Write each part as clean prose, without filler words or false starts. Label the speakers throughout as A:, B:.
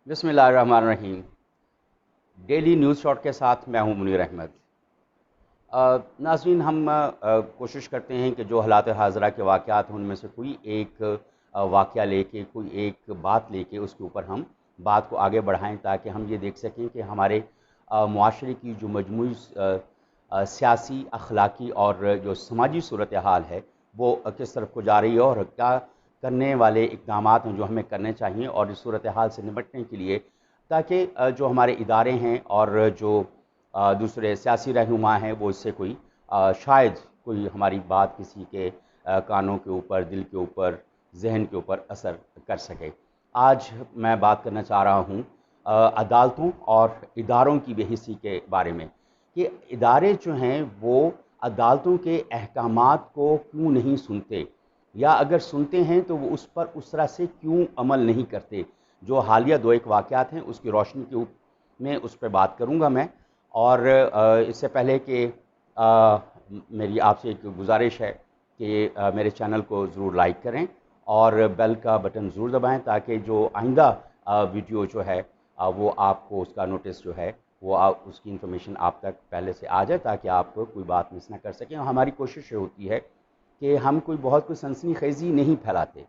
A: बिस्मिल्लाहिर्रहमानिर्रहीम। Daily news shot के साथ मैं हूं मुनीर अहमद। नाज़रीन, हम कोशिश करते हैं कि जो हालात हाज़िरा के वाक़यात हैं उनमें से कोई एक वाक़या लेके, कोई एक बात लेके उसके ऊपर हम बात को आगे बढ़ाएं, ताकि हम ये देख सकें कि हमारे मुआशरे की जो मजमूई सियासी, अखलाकी और जो समाजी सूरत हाल है वो किस तरफ को जा रही है, और क्या करने वाले इक़दामात हैं जो हमें करने चाहिए और इस सूरत हाल से निपटने के लिए, ताकि जो हमारे इदारे हैं और जो दूसरे सियासी रहनुमा हैं वो इससे कोई शायद कोई हमारी बात किसी के कानों के ऊपर, दिल के ऊपर, जहन के ऊपर असर कर सके। आज मैं बात करना चाह रहा हूँ अदालतों और इदारों की बेहिसी के बारे में, कि इदारे जो हैं वो अदालतों के अहकामात को क्यों नहीं सुनते, या अगर सुनते हैं तो वो उस पर उस तरह से क्यों अमल नहीं करते। जो हालिया दो एक वाक़यात हैं उसकी रोशनी के में उस पर बात करूँगा मैं। और इससे पहले कि मेरी आपसे एक गुजारिश है कि मेरे चैनल को ज़रूर लाइक करें और बेल का बटन ज़रूर दबाएं, ताकि जो आइंदा वीडियो जो है वो आपको उसका नोटिस जो है वो उसकी इन्फॉर्मेशन आप तक पहले से आ जाए, ताकि आप कोई बात मिस ना कर सकें। हमारी कोशिश ये होती है कि हम कोई बहुत कुछ सनसनीखेज़ी नहीं फैलाते,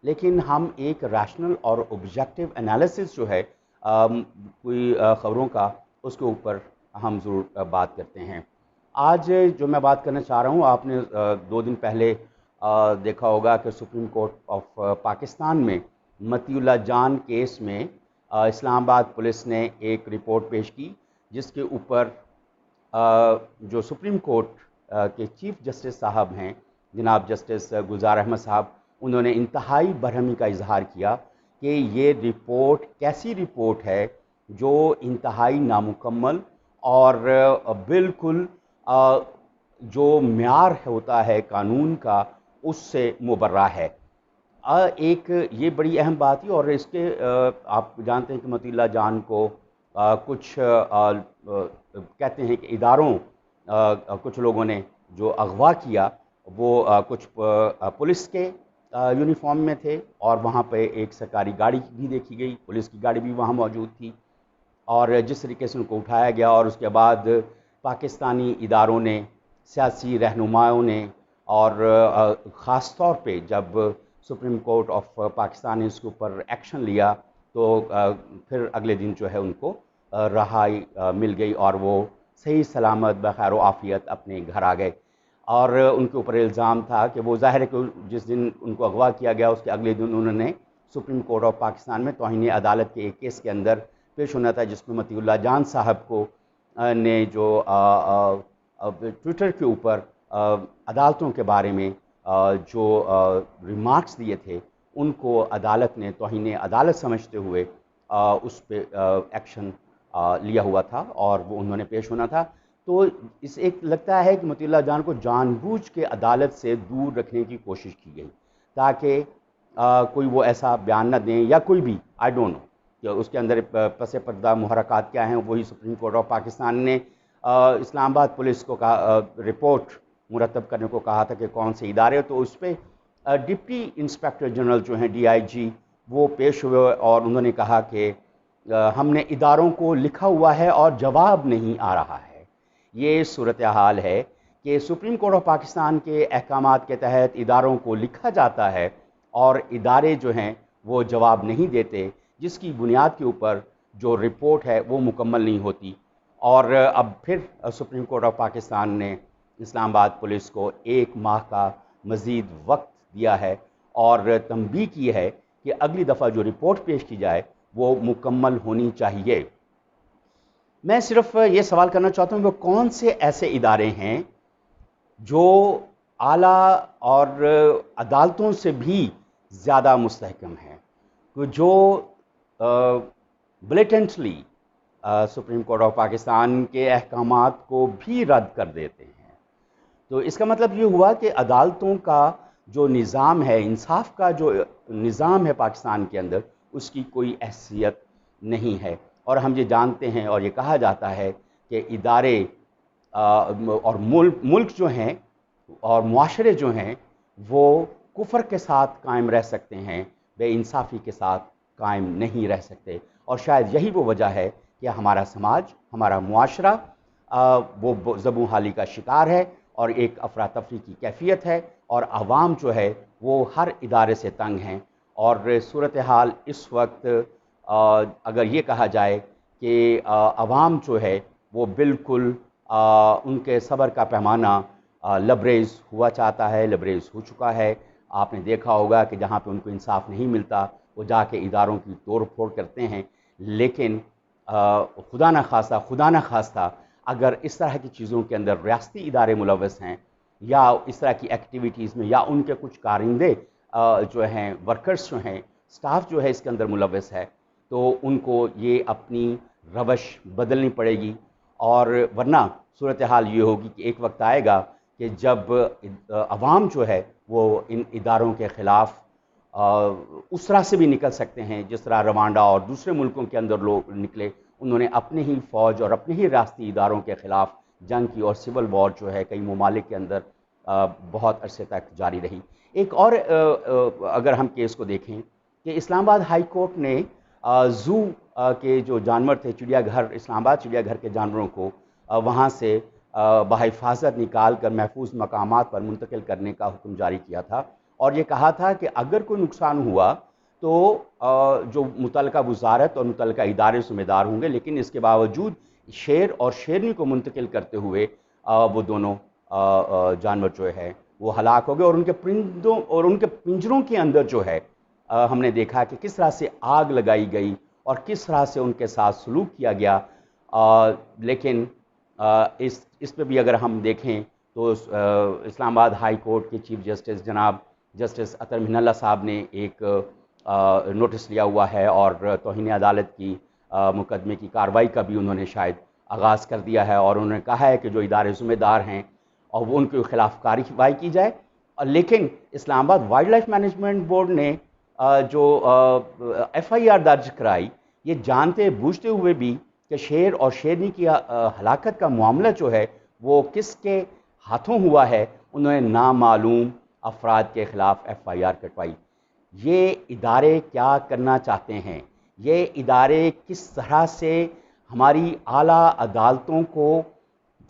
A: लेकिन हम एक रैशनल और ऑब्जेक्टिव एनालिसिस जो है कोई ख़बरों का, उसके ऊपर हम ज़रूर बात करते हैं। आज जो मैं बात करना चाह रहा हूँ, आपने 2 दिन पहले देखा होगा कि सुप्रीम कोर्ट ऑफ पाकिस्तान में मतीउल्लाह जान केस में इस्लामाबाद पुलिस ने एक रिपोर्ट पेश की, जिसके ऊपर जो सुप्रीम कोर्ट के चीफ जस्टिस साहब हैं, जनाब जस्टिस गुलजार अहमद साहब, उन्होंने इंतहाई बरहमी का इजहार किया कि ये रिपोर्ट कैसी रिपोर्ट है जो इंतहाई नामुकम्मल और बिल्कुल जो म्यार होता है कानून का उससे मुबर्रा है। एक ये बड़ी अहम बात थी। और इसके आप जानते हैं कि मतीउल्लाह जान को कुछ कहते हैं कि इदारों कुछ लोगों ने जो अगवा किया वो कुछ पुलिस के यूनिफॉर्म में थे, और वहाँ पे एक सरकारी गाड़ी भी देखी गई, पुलिस की गाड़ी भी वहाँ मौजूद थी। और जिस तरीके से उनको उठाया गया, और उसके बाद पाकिस्तानी इदारों ने, सियासी रहनुमाओं ने, और ख़ास तौर पे जब सुप्रीम कोर्ट ऑफ पाकिस्तान ने इसके ऊपर एक्शन लिया, तो फिर अगले दिन जो है उनको रहाई मिल गई और वो सही सलामत बखैर व आफियत अपने घर आ गए। और उनके ऊपर इल्ज़ाम था कि वो ज़ाहिर है कि जिस दिन उनको अगवा किया गया उसके अगले दिन उन्होंने सुप्रीम कोर्ट ऑफ पाकिस्तान में तौहीन अदालत के एक केस के अंदर पेश होना था, जिसमें मतीउल्लाह जान साहब को ने जो ट्विटर के ऊपर अदालतों के बारे में जो रिमार्क्स दिए थे, उनको अदालत ने तौहीन अदालत समझते हुए उस पर एक्शन लिया हुआ था और वो उन्होंने पेश होना था। तो इस एक लगता है कि मतीउल्लाह जान को जानबूझ के अदालत से दूर रखने की कोशिश की गई, ताकि कोई वो ऐसा बयान न दें, या कोई भी आई डोंट नो कि उसके अंदर पसे पर्दा मुहर्रकात क्या हैं। वही सुप्रीम कोर्ट ऑफ पाकिस्तान ने इस्लामाबाद पुलिस को कहा, रिपोर्ट मुरतब करने को कहा था कि कौन से इदारे, तो उस पर डिप्टी इंस्पेक्टर जनरल जो हैं DIG वो पेश हुए और उन्होंने कहा कि हमने इदारों को लिखा हुआ है और जवाब नहीं आ रहा है। ये सूरत हाल है कि सुप्रीम कोर्ट ऑफ पाकिस्तान के अहकामात के तहत इदारों को लिखा जाता है और इदारे जो हैं वो जवाब नहीं देते, जिसकी बुनियाद के ऊपर जो रिपोर्ट है वो मुकम्मल नहीं होती। और अब फिर सुप्रीम कोर्ट ऑफ पाकिस्तान ने इस्लामाबाद पुलिस को 1 माह का मज़ीद वक्त दिया है और तंबीह की है कि अगली दफ़ा जो रिपोर्ट पेश की जाए वो मुकम्मल होनी चाहिए। मैं सिर्फ ये सवाल करना चाहता हूँ, वो कौन से ऐसे इदारे हैं जो आला और अदालतों से भी ज़्यादा मुस्तहकम हैं, जो blatantly supreme court of Pakistan के अहकामात को भी रद्द कर देते हैं। तो इसका मतलब ये हुआ कि अदालतों का जो निज़ाम है, इंसाफ का जो निज़ाम है पाकिस्तान के अंदर, उसकी कोई हैसियत नहीं है। और हम ये जानते हैं और ये कहा जाता है कि इदारे और मुल्क जो हैं और मुआशरे जो हैं वो कुफ्र के साथ कायम रह सकते हैं, बेइंसाफ़ी के साथ قائم نہیں رہ سکتے، اور شاید یہی وہ وجہ ہے کہ ہمارا سماج، ہمارا معاشرہ وہ زبوں حالی کا شکار ہے، اور ایک افراتفری کی کیفیت ہے، اور عوام جو ہے وہ ہر ادارے سے تنگ ہیں۔ اور صورتحال اس وقت اگر یہ کہا جائے کہ عوام جو ہے وہ بالکل ان کے صبر کا پیمانہ لبریز ہوا چاہتا ہے، لبریز ہو چکا ہے۔ آپ نے دیکھا ہوگا کہ جہاں پہ ان کو انصاف نہیں ملتا وہ جا کے اداروں کی توڑ پھوڑ کرتے ہیں، لیکن خدا نہ خواستہ اگر اس طرح کی چیزوں کے اندر ریاستی ادارے ملوث ہیں، یا اس طرح کی ایکٹیویٹیز میں، یا ان کے کچھ کارندے جو ہیں، ورکرز جو ہیں، سٹاف جو ہے اس کے اندر ملوث ہے، تو ان کو یہ اپنی روش بدلنی پڑے گی، اور ورنہ صورتحال یہ ہوگی کہ ایک وقت آئے گا کہ جب عوام جو ہے وہ ان اداروں کے خلاف اس طرح سے بھی نکل سکتے ہیں جس طرح روانڈا اور دوسرے ملکوں کے اندر لوگ نکلے، انہوں نے اپنے ہی فوج اور اپنے ہی ریاستی اداروں کے خلاف جنگ کی، اور سول وار جو ہے کئی ممالک کے اندر بہت عرصے تک جاری رہی۔ ایک اور اگر ہم کیس کو دیکھیں کہ اسلام آباد ہائی کورٹ نے زو کے جو جانور تھے، چڑیا گھر، اسلام آباد چڑیا گھر کے جانوروں کو وہاں سے بحفاظت نکال کر محفوظ مقامات پر منتقل کرنے کا حکم جاری کیا تھا، اور یہ کہا تھا کہ اگر کوئی نقصان ہوا تو جو متعلقہ وزارت اور متعلقہ ادارے ذمہ دار ہوں گے، لیکن اس کے باوجود شیر اور شیرنی کو منتقل کرتے ہوئے وہ دونوں جانور جو ہے وہ ہلاک ہو گئے، اور ان کے پرندوں اور ان کے پنجروں کے اندر جو ہے ہم نے دیکھا کہ کس طرح سے آگ لگائی گئی اور کس طرح سے ان کے ساتھ سلوک کیا گیا۔ لیکن اس پہ بھی اگر ہم دیکھیں تو اسلام آباد ہائی کورٹ کے چیف جسٹس جناب جسٹس اطہر من اللہ صاحب نے ایک نوٹس لیا ہوا ہے، اور توہین عدالت کی مقدمے کی کارروائی کا بھی انہوں نے شاید آغاز کر دیا ہے، اور انہوں نے کہا ہے کہ جو ادارے ذمہ دار ہیں اور وہ ان کے خلاف کارروائی کی جائے۔ لیکن اسلام آباد وائلڈ لائف مینجمنٹ بورڈ نے جو ایف آئی آر درج کرائی، یہ جانتے بوجھتے ہوئے بھی کہ شیر اور شیرنی کی ہلاکت کا معاملہ جو ہے وہ کس کے ہاتھوں ہوا ہے، انہوں نے نامعلوم افراد کے خلاف ایف آئی آر کٹوائی۔ یہ ادارے کیا کرنا چاہتے ہیں؟ یہ ادارے کس طرح سے ہماری اعلیٰ عدالتوں کو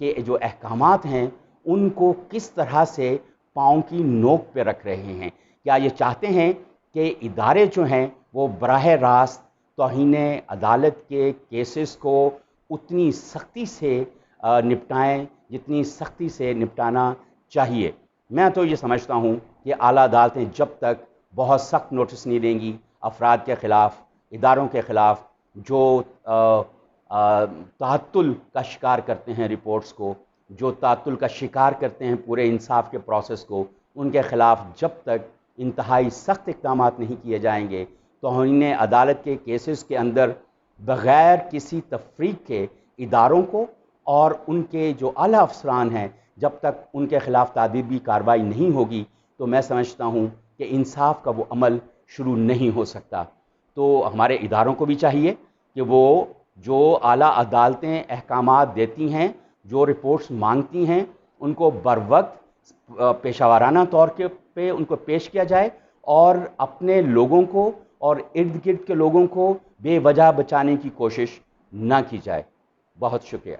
A: کے جو احکامات ہیں ان کو کس طرح سے پاؤں کی نوک پہ رکھ رہے ہیں؟ کیا یہ چاہتے ہیں کہ ادارے جو ہیں وہ براہ راست توہین عدالت کے کیسز کو اتنی سختی سے نپٹائیں جتنی سختی سے نپٹانا چاہیے؟ میں تو یہ سمجھتا ہوں کہ اعلیٰ عدالتیں جب تک بہت سخت نوٹس نہیں دیں گی افراد کے خلاف، اداروں کے خلاف جو تعطل کا شکار کرتے ہیں رپورٹس کو، جو تعطل کا شکار کرتے ہیں پورے انصاف کے پروسیس کو، ان کے خلاف جب تک انتہائی سخت اقدامات نہیں کیے جائیں گے، توہین عدالت کے کیسز کے اندر بغیر کسی تفریق کے اداروں کو اور ان کے جو اعلیٰ افسران ہیں جب تک ان کے خلاف تادیبی کارروائی نہیں ہوگی تو میں سمجھتا ہوں کہ انصاف کا وہ عمل شروع نہیں ہو سکتا۔ تو ہمارے اداروں کو بھی چاہیے کہ وہ جو اعلیٰ عدالتیں احکامات دیتی ہیں، جو رپورٹس مانگتی ہیں، ان کو بروقت پیشہ ورانہ طور پہ ان کو پیش کیا جائے، اور اپنے لوگوں کو اور ارد گرد کے لوگوں کو بے وجہ بچانے کی کوشش نہ کی جائے۔ بہت شکریہ۔